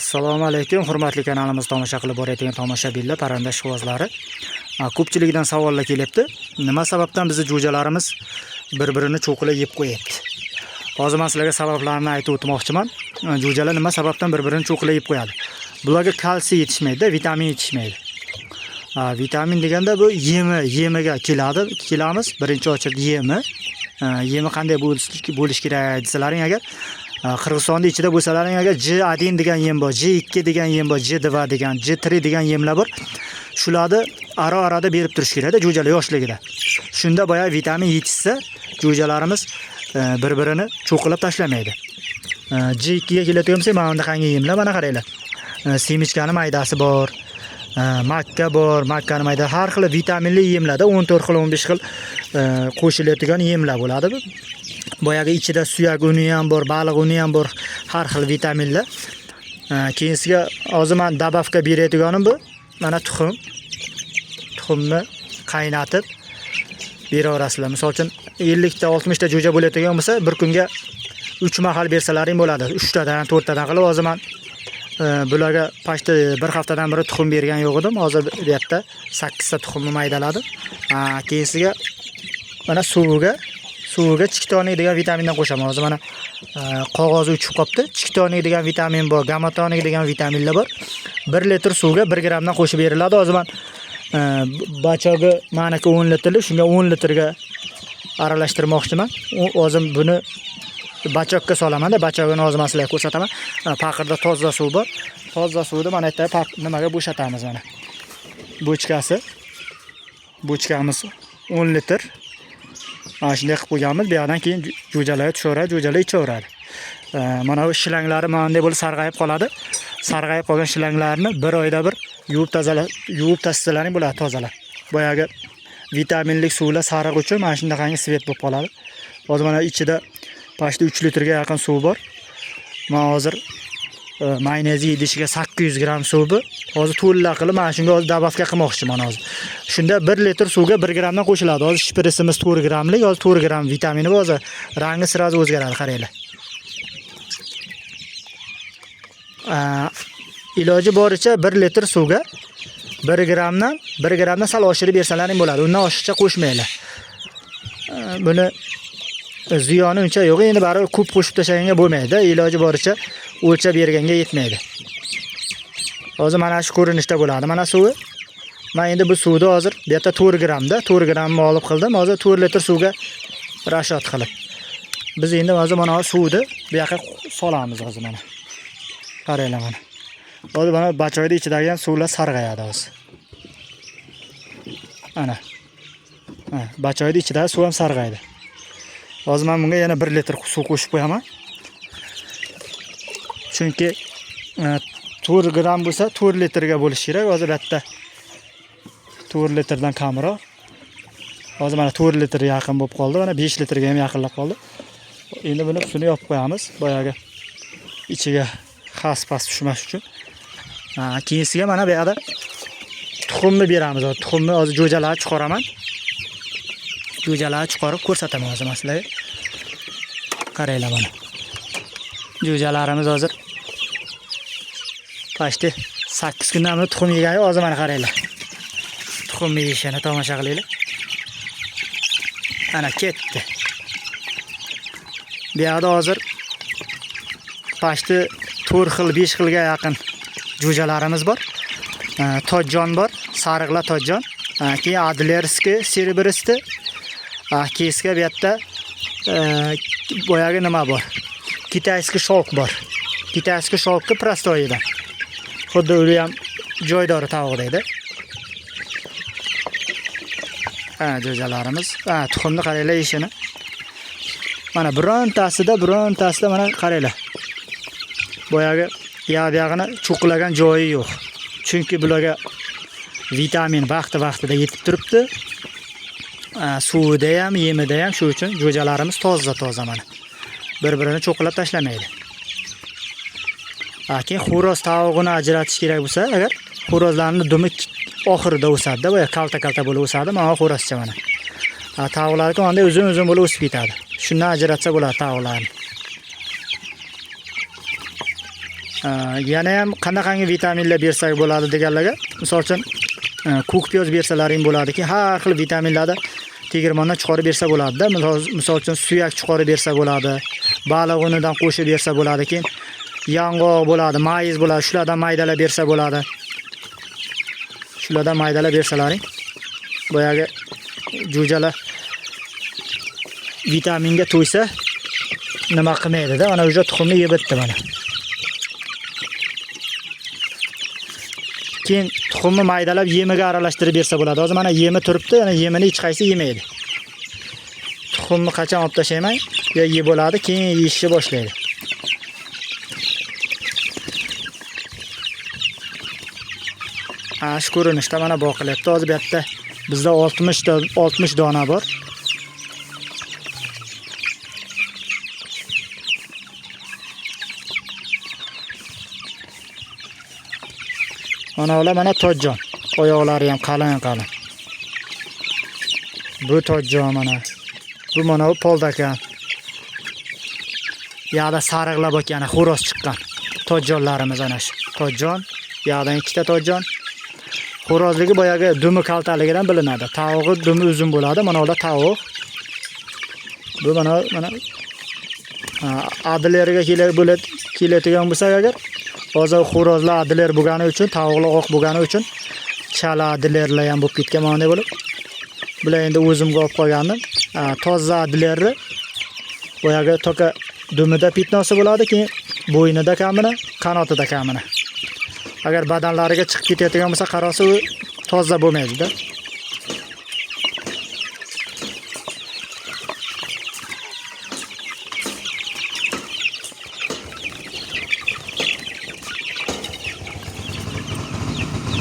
Assalomu alaykum, hurmatli kanalimiz tomosha qilib borayotgan tomoshabinlar, parranda ishqibozlari. Ko'pchilikdan savollar kelyapti. Nima sababdan bizning jo'jalarimiz bir-birini cho'qilib yeb qo'yapti? Hozir men sizlarga sabablarini aytib o'tmoqchiman. Jo'jalar nima sababdan bir-birini cho'qilib yeb qo'yadi? Bularga kalsiy yetishmaydi, vitamin yetishmaydi. Vitamin deganda bu yemiga kelamiz. Birinchi ochib yemi qanday bo'lish kerak desalaring agar Qirg'izistonda ichida bo'lsalaring agar J1 degan yem bor, J2 degan yem bor, J2 degan, J3 degan yemlar bor. Shularni ara-arada berib turish kerak-da jo'jalar yoshligida. Shunda boya vitamin yetishsa, jo'jalarimiz bir-birini cho'qilib tashlamaydi. J2 ga keladigan bo'lsak, mana bunda qanday yemlar, mana qaranglar. Semichkani maydasi bor, makka bor, makkani mayda, har xil vitaminli yemlarda 14 xil, 15 xil qo'shilayotgan yemlar bo'ladi. Boyaga ichida suyak uni ham bor, baliq uni ham bor, har xil vitaminlar. Keyinsiga hozir men dabavka berayotganim bu. Mana tuxumni qaynatib beraverasizlar. Misol uchun 50 ta 60 ta jo'ja bo'layotgan bo'lsa, bir kunga 3 mahal bersalaring bo'ladi. 3 tadan, 4 tadan qilib hozir men bularga pashta bir haftadan beri tuxum bergan yo'q edim. Hozir bu yerda 8 ta tuxumni maydaladim. Keyinsiga mana suviga chiktonik degan vitamindan qo'shaman. Hozir mana qog'ozi uchib qopti. Chiktonik degan vitamin bor, gamatonik degan vitaminlar bor. 1 litr suvga 1 gramdan qo'shib beriladi. Hozir men bachoga meniki 10 litrlik, shunga 10 litrga aralashtirmoqchiman. Hozir buni bachokka solaman-da, bachogini hozir men sizlarga ko'rsataman. Paqirda toza suv bor. Toza suvni mana yerda nimaga bo'shatamiz mana. Bochkamiz 10 litr. Shunday qilib qo'yganmiz. Bu yerdan keyin jo'jalarga tushaveradi, jo'jalar ichaveradi. Mana bu shilanglari menday bo'lib sarg'ayib qoladi. Sarg'ayib qolgan shilanglarni bir oyda bir yuvib tashlalaring bo'ladi, tozalab. Boyaga vitaminlik suvlar sariq uchun mana shundaqangi svet bo'lib qoladi. Hozir mana ichida pashta 3 litrga yaqin suv bor. Men hozir mayonez idishiga 800 gram suvni hozir to'la qilib mana shunga hozir dabavka qilmoqchiman hozir. Shunda 1 litr suvga 1 gramdan qo'shiladi. Hozir shprisimiz 4 gramlik, hozir 4 gram vitamini bor. Hozir rangi sirazi o'zgaradi, qaranglar. Iloji boricha 1 litr suvga 1 gramdan sal oshirib bersalaring bo'ladi. Undan oshiqcha qo'shmanglar. Buni ziyoni uncha yo'q. Endi baribir ko'p qo'shib tashlaganga bo'lmaydi. Iloji boricha o'lchab berganga yetmaydi. Hozir mana shu ko'rinishda bo'ladi. Mana suvi. Men endi bu suvni hozir bu yerda 4 gramda, 4 gramni olib qildim. Hozir 4 litr suvga rashot qilib. Biz endi hozir mana suvni bu yoqqa solamiz hozir mana. Qaranglar mana. Hozir mana bachoyda ichidagi suvlar sarg'ayadi hozir. Ana. Bachoyda ichidagi suv ham sarg'aydi. Hozir men bunga yana 1 litr suv qo'shib qo'yaman. Chunki 4 gram bo'lsa 4 litrga bo'lish kerak. Hozir bitta 4 litrdan kamroq. Hozir mana 4 litr yaqin bo'lib qoldi. Mana 5 litrga ham yaqinlab qoldi. Endi buni ustini yopib qo'yamiz. Boyaga ichiga xas-pas tushmash uchun. Keyinsiga mana bu yerda tuxumni beramiz. Tuxumni hozir jo'jalarga chiqaraman. Jo'jalarga chiqarib ko'rsataman hozir sizlarga. Qaranglar mana. Jo'jalarimiz hozir pashta 8 kundan beri tuxum yegani, hozir mana qaranglar. Tuxum yeyishini tomosha qilinglar. Ana ketdi. Bu yerda hozir pashta 4 xil, 5 xilga yaqin jo'jalarimiz bor. Tojjon bor, sariqlar tojjon. Keyin adlerskiy, serbristi. Keyinga bu yerda boyagi nima bor? Kitayskiy sholk bor. Kitayskiy sholkni prostoyidan. Xuddi u ham joydori tavuqda edi. Jo'jalarimiz. Tuxumni qaranglar yeyishini. Mana birontasida mana qaranglar. Boyagi yog'ini cho'qilagan joyi yo'q. Chunki bularga vitamin vaqti-vaqtida yetib turibdi. Suvida ham, yemida ham, shu uchun jo'jalarimiz toza mana. Bir-birini cho'qilab tashlamaydi. Keyin xo'roz tavug'ini ajratish kerak bo'lsa, agar xo'rozlarning dumi oxirida o'sadi-da, boya kalta bo'lib o'sadi, mana xo'rozcha mana. Tavuqlarga onda uzun bo'lib o'sib ketadi. Shundan ajratsa bo'ladi tavuqlarni. Yana ham qanaqangi vitaminlar bersak bo'ladi deganlarga, misol uchun ko'k piyoz bersalaring bo'ladiki, har xil vitaminlarni tegirmondan chiqarib bersa bo'ladi-da. Misol uchun suyak chiqarib bersa bo'ladi, baliq unidan qo'shib bersa bo'ladi, keyin yong'oq bo'ladi, mayiz bo'ladi, shulardan maydalab bersa bo'ladi. Shulardan maydalab bersalaring, boyagi jo'jalar vitaminga to'ysa nima qilmaydi-da. Mana o'sha tuxumni yeb bitdi mana. Keyin tuxumni maydalab yemiga aralashtirib bersa bo'ladi. Hozir mana yemi turibdi, yana yemini hech qaysi yemaydi. Tuxumni qachon olib tashlayman, yo yeb bo'ladi, keyin yeyishni boshlaydi. Shu ko'rinishda mana boqilyapti. Hozir bu yerda bizda 60 dona bor. Mana tojjon. Oyoqlari ham qalin. Bu tojjon mana. Bu mana poldakan. Yoqda sariqlab ekan, xo'roz chiqqan. Tojjonlarimiz ana shu. Tojjon, yoqdan ikkita tojjon. Xo'rozligi boyagi dumi kaltaligidan bilinadi. Tavog'i dumi uzun bo'ladi. Mana ular tavuq. Bu mana adileriga keladigan bo'lsa agar, hozir xo'rozlar adiler bo'lgani uchun, tavuqlar oq bo'lgani uchun chala adilerlar ham bo'lib ketgan mana bo'lib. Bular endi o'zimga olib qolgandim. Toza adilerni boyagi to'ka dumida pitnosi bo'ladi, keyin bo'ynida kamini, qanotida kamini. Agar badanlariga chiqib ketadigan bo'lsa, qarasa u toza bo'lmaydi-da.